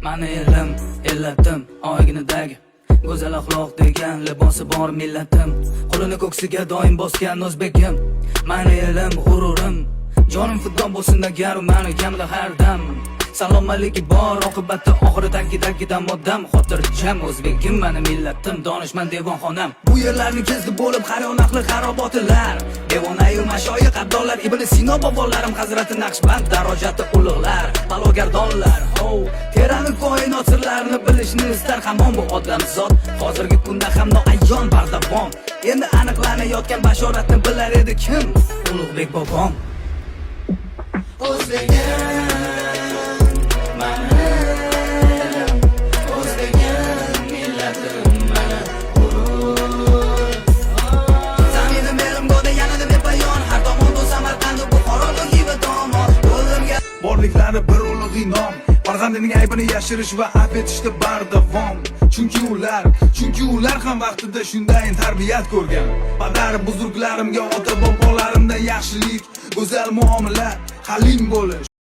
Mani elim, ellatim, oyginidagi go'zal axloq degan libosi bor millatim. Qo'lini ko'ksiga doim bosgan o'zbegim. Mani elim, g'ururim, jonim fidon bo'lsin agar mani kamda har dam. Salomaligi bor oqibatda oxiridagi moddam. Xotirjam o'zbegim, mani millatim, donishmand devonxonam. Bu yerlarni kezdi bo'lib qaryon aqli xarobotilar. Devonayu mashoyix abdollar, Ibn Sino bobolarim, Hazrati Naqshband darajati ulug'lar, balogardonlar. Terani koinot sirlarini bilishni istar hamon bu odamzod. Hozirgi kunda ham noayon bardavom. Endi aniqlanayotgan bashoratni bilar edi kim? Ulug'bek bobom. O'zbegim borliklari bir ulug' inom, farzandining aybini yashirish va afv etishda bardavom. Chunki ular ham vaqtida shunday tarbiyat ko'rgan. Padar buzurglarimga, ota bobolarimdan yaxshilik, go'zal muomala, halim bo'lish